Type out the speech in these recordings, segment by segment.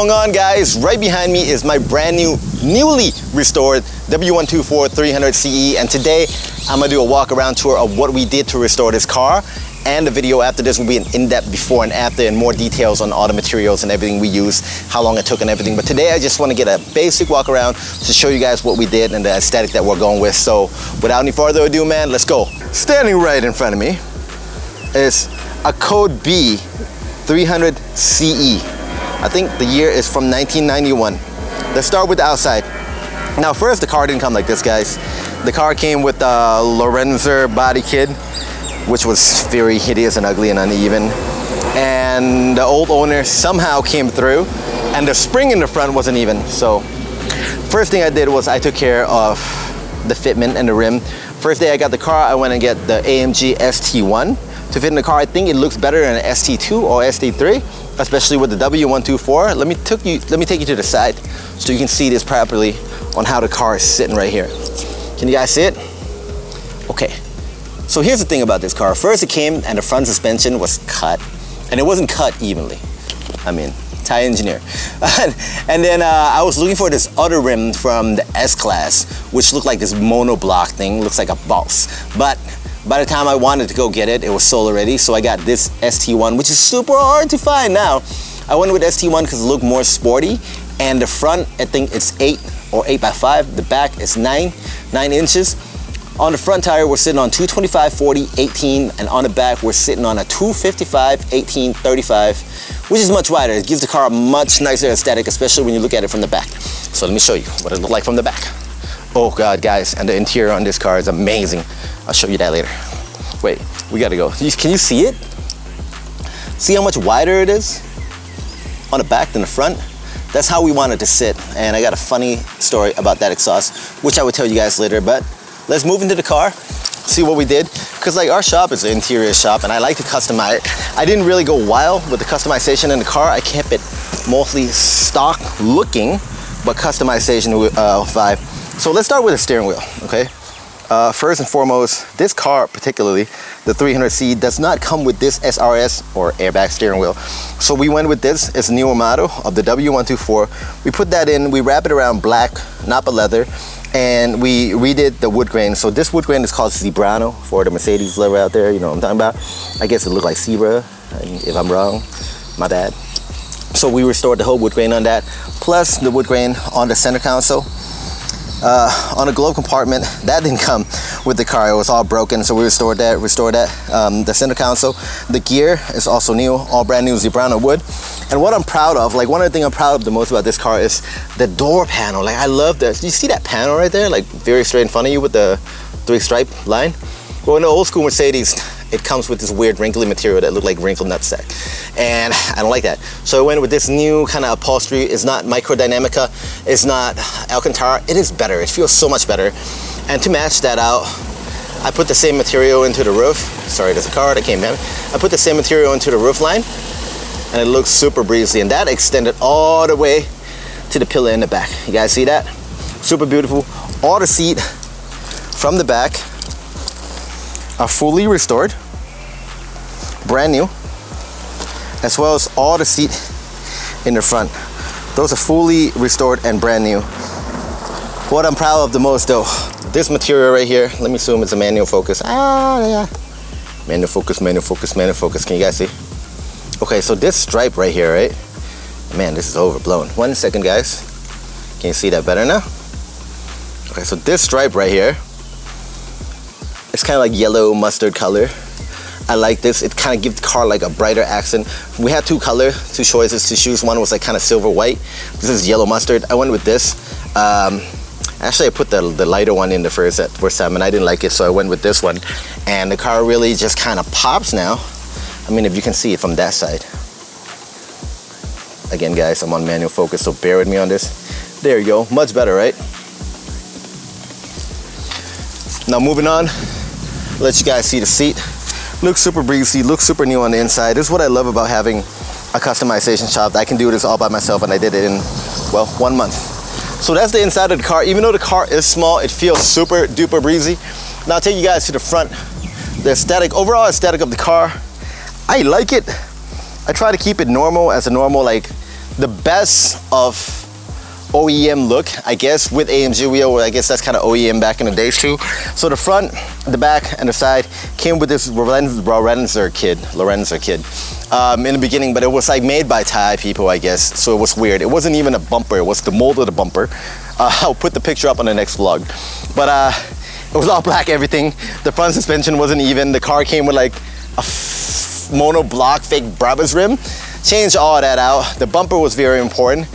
What's going on, guys? Right behind me is my brand new, newly restored W124 300CE, and today I'm gonna do a walk around tour of what we did to restore this car, and the video after this will be an in-depth before and after and more details on all the materials and everything we used, how long it took and everything. But today I just want to get a basic walk around to show you guys what we did and the aesthetic that we're going with. So without any further ado, man, let's go. Standing right in front of me is a Code B 300CE. I think the year is from 1991. Let's start with the outside. Now first, the car didn't come like this, guys. The car came with a Lorenzer body kit, which was very hideous and ugly and uneven. And the old owner somehow came through, and the spring in the front wasn't even. So first thing I did was I took care of the fitment and the rim. First day I got the car, I went and get the AMG ST1 to fit in the car. I think it looks better than an ST2 or ST3, especially with the W124. Let me take you to the side so you can see this properly on how the car is sitting right here. Can you guys see it? Okay. So here's the thing about this car. First it came and the front suspension was cut, and it wasn't cut evenly. I mean, Thai engineer. And then I was looking for this other rim from the S-Class, which looked like this monoblock thing, looks like a boss. But by the time I wanted to go get it, it was sold already. So I got this ST1, which is super hard to find now. I went with ST1 because it looked more sporty. And the front, I think it's 8 or 8x5. The back is 9 inches. On the front tire, we're sitting on 225, 40, 18. And on the back, we're sitting on a 255, 18, 35, which is much wider. It gives the car a much nicer aesthetic, especially when you look at it from the back. So let me show you what it looked like from the back. Oh God, guys, and the interior on this car is amazing. I'll show you that later. Wait, we gotta go. Can you see it? See how much wider it is on the back than the front? That's how we wanted to sit. And I got a funny story about that exhaust, which I will tell you guys later, but let's move into the car, see what we did. Cause like our shop is an interior shop and I like to customize it. I didn't really go wild with the customization in the car. I kept it mostly stock looking, but customization vibe. So let's start with the steering wheel, okay? First and foremost, this car particularly, the 300C, does not come with this SRS or airbag steering wheel. So we went with this. It's a newer model of the W124. We put that in, we wrap it around black Napa leather, and we redid the wood grain. So this wood grain is called Zebrano for the Mercedes lover out there, you know what I'm talking about. I guess it looked like Zebra, if I'm wrong, my bad. So we restored the whole wood grain on that, plus the wood grain on the center console. On the glove compartment, that didn't come with the car. It was all broken, so we restored that. The center console. The gear is also new, all brand new Zebrano wood. And what I'm proud of, like one of the things I'm proud of the most about this car is the door panel. Like I love this. You see that panel right there? Like very straight in front of you with the 3-stripe line? Well, in the old school Mercedes, it comes with this weird wrinkly material that looked like wrinkled nutsack. And I don't like that. So I went with this new kind of upholstery. It's not microdynamica, it's not Alcantara. It is better, it feels so much better. And to match that out, I put the same material into the roof. Sorry, there's a car that came down. I put the same material into the roof line, and it looks super breezy. And that extended all the way to the pillar in the back. You guys see that? Super beautiful. All the seat from the back are fully restored, brand new, as well as all the seat in the front. Those are fully restored and brand new. What I'm proud of the most though, this material right here, let me assume it's a manual focus. Yeah. Manual focus, manual focus, manual focus. Can you guys see? Okay, so this stripe right here, right? Man, this is overblown. 1 second, guys. Can you see that better now? Okay, so this stripe right here, it's kind of like yellow mustard color. I like this. It kind of gives the car like a brighter accent. We had two choices to choose. One was like kind of silver white. This is yellow mustard. I went with this. Actually, I put the lighter one in the first time, and I didn't like it, so I went with this one. And the car really just kind of pops now. I mean, if you can see it from that side. Again, guys, I'm on manual focus, so bear with me on this. There you go. Much better, right? Now moving on. Let you guys see the seat. Looks super breezy, looks super new on the inside. This is what I love about having a customization shop. I can do this all by myself, and I did it in, well, 1 month. So that's the inside of the car. Even though the car is small, it feels super duper breezy. Now I'll take you guys to the front. The aesthetic, overall aesthetic of the car, I like it. I try to keep it normal as a normal like the best of OEM look, I guess, with AMG wheel. I guess that's kind of OEM back in the days too. So the front, the back, and the side came with this Lorenzer kit in the beginning, but it was like made by Thai people, I guess. So it was weird. It wasn't even a bumper. It was the mold of the bumper. I'll put the picture up on the next vlog. But it was all black, everything. The front suspension wasn't even. The car came with like a mono block fake Brabus rim. Changed all that out. The bumper was very important.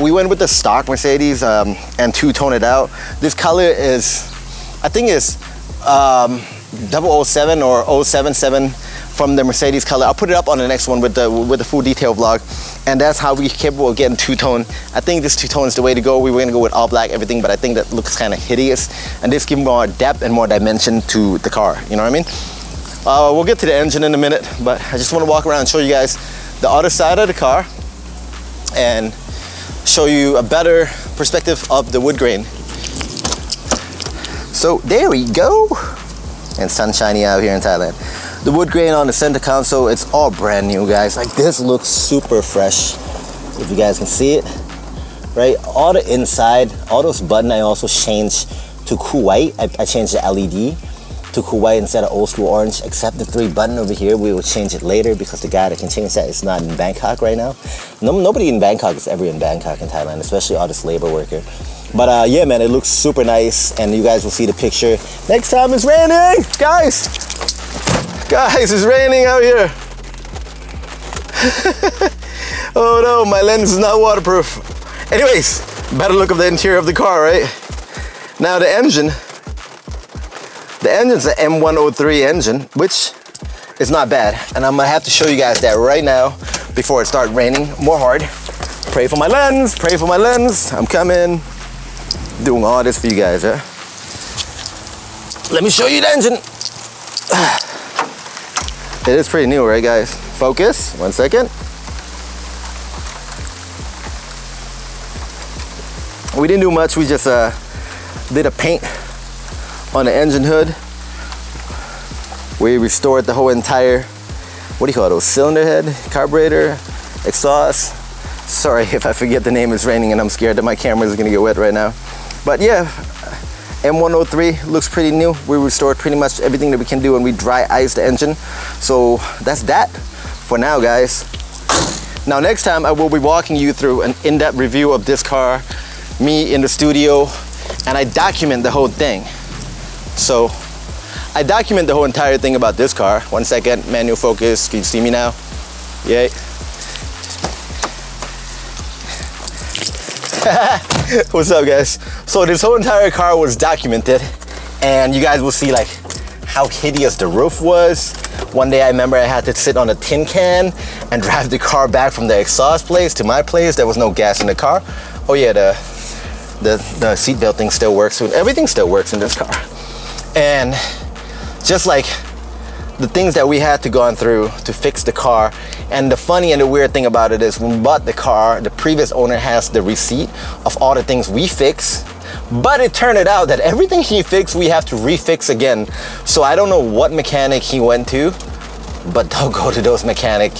We went with the stock Mercedes and two-tone it out. This color is, I think it's 007 or 077 from the Mercedes color. I'll put it up on the next one with the full detail vlog. And that's how we capable of getting two-tone. I think this two-tone is the way to go. We were gonna go with all black everything, but I think that looks kind of hideous. And this gives more depth and more dimension to the car, you know what I mean? We'll get to the engine in a minute, but I just wanna walk around and show you guys the other side of the car and show you a better perspective of the wood grain. So there we go. And sunshiny out here in Thailand. The wood grain on the center console, it's all brand new, guys. Like, this looks super fresh, if you guys can see it, right? All the inside, all those buttons I also changed to cool white. I changed the LED to cool white instead of old school orange, except the 3 button over here. We will change it later because the guy that can change that is not in Bangkok right now. Nobody in Bangkok is ever in Bangkok in Thailand, especially all this labor worker. But yeah, man, it looks super nice, and you guys will see the picture next time it's raining, guys. Guys, it's raining out here. Oh no, my lens is not waterproof. Anyways, better look of the interior of the car, right? Now the engine's an M103 engine, which is not bad. And I'm gonna have to show you guys that right now before it starts raining more hard. Pray for my lens, pray for my lens. I'm coming, doing all this for you guys, huh? Let me show you the engine. It is pretty new, right, guys? Focus, 1 second. We didn't do much, we just did a paint on the engine hood. We restored the whole entire, what do you call those, cylinder head, carburetor, exhaust. Sorry if I forget the name, it's raining and I'm scared that my camera is gonna get wet right now. But yeah, M103 looks pretty new. We restored pretty much everything that we can do, and we dry ice the engine. So that's that for now, guys. Now next time I will be walking you through an in-depth review of this car, me in the studio, and I document the whole thing. So I document the whole entire thing about this car. 1 second, manual focus. Can you see me now? Yay. What's up, guys? So this whole entire car was documented, and you guys will see like how hideous the roof was. One day I remember I had to sit on a tin can and drive the car back from the exhaust place to my place. There was no gas in the car. Oh yeah, the seatbelt thing still works. Everything still works in this car. And just like the things that we had to go through to fix the car. And the funny and the weird thing about it is when we bought the car, the previous owner has the receipt of all the things we fix, but it turned out that everything he fixed, we have to refix again. So I don't know what mechanic he went to, but don't go to those mechanic.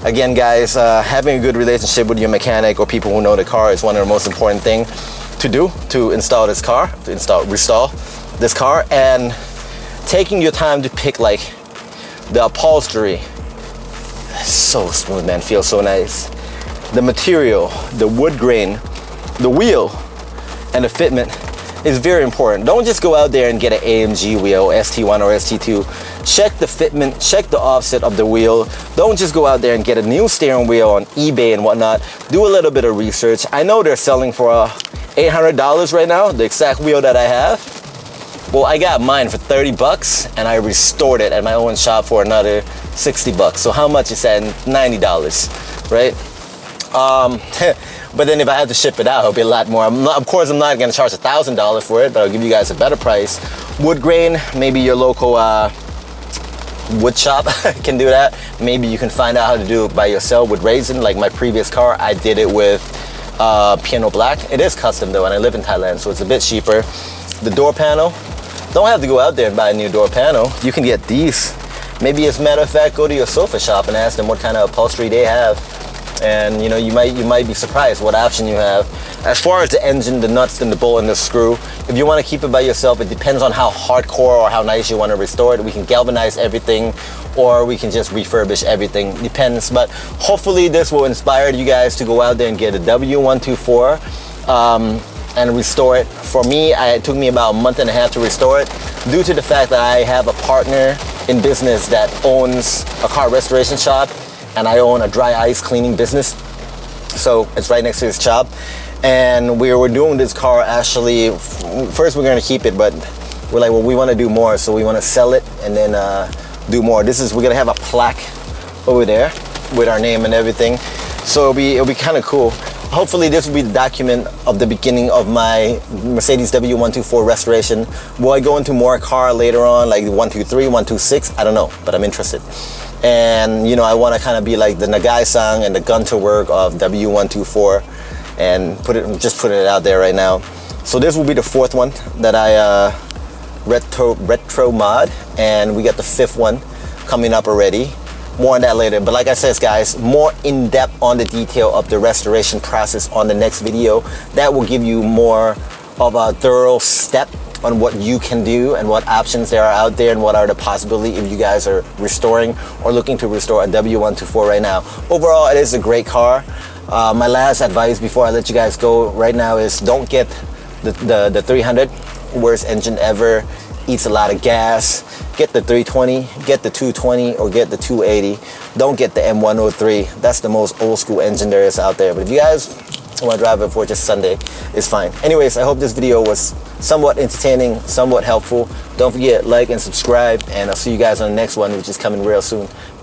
Again, guys, having a good relationship with your mechanic or people who know the car is one of the most important things to do to install this car, restore this car, and taking your time to pick like the upholstery. So smooth, man, feels so nice. The material, the wood grain, the wheel, and the fitment is very important. Don't just go out there and get an AMG wheel, ST1 or ST2. Check the fitment, check the offset of the wheel. Don't just go out there and get a new steering wheel on eBay and whatnot. Do a little bit of research. I know they're selling for $800 right now, the exact wheel that I have. Well, I got mine for 30 bucks and I restored it at my own shop for another 60 bucks. So how much is that? $90, right? But then if I had to ship it out, it'll be a lot more. Of course, I'm not gonna charge $1,000 for it, but I'll give you guys a better price. Wood grain, maybe your local wood shop can do that. Maybe you can find out how to do it by yourself with resin. Like my previous car, I did it with piano black. It is custom though, and I live in Thailand, so it's a bit cheaper. The door panel, don't have to go out there and buy a new door panel. You can get these. Maybe as a matter of fact, go to your sofa shop and ask them what kind of upholstery they have. And you know, you might be surprised what option you have. As far as the engine, the nuts, and the bolt, and the screw, if you want to keep it by yourself, it depends on how hardcore or how nice you want to restore it. We can galvanize everything, or we can just refurbish everything. Depends, but hopefully this will inspire you guys to go out there and get a W124 and restore it. For me, it took me about a month and a half to restore it, due to the fact that I have a partner in business that owns a car restoration shop, and I own a dry ice cleaning business. So it's right next to his shop. And we were doing this car actually, first we're gonna keep it, but we're like, well, we wanna do more, so we wanna sell it and then do more. We're gonna have a plaque over there with our name and everything. So it'll be kind of cool. Hopefully this will be the document of the beginning of my Mercedes W124 restoration. Will I go into more car later on, like 123, 126? I don't know, but I'm interested. And you know, I want to kind of be like the Nagai-san and the Gunter work of W124, and put it out there right now. So this will be the fourth one that I retro mod, and we got the fifth one coming up already. More on that later, but like I said, guys, more in depth on the detail of the restoration process on the next video. That will give you more of a thorough step on what you can do and what options there are out there, and what are the possibilities if you guys are restoring or looking to restore a W124 right now. Overall, it is a great car. My last advice before I let you guys go right now is don't get the 300, worst engine ever, eats a lot of gas. Get the 320, get the 220, or get the 280. Don't get the M103. That's the most old school engine there is out there. But if you guys want to drive it for just Sunday, it's fine. Anyways, I hope this video was somewhat entertaining, somewhat helpful. Don't forget, like and subscribe, and I'll see you guys on the next one, which is coming real soon. Peace.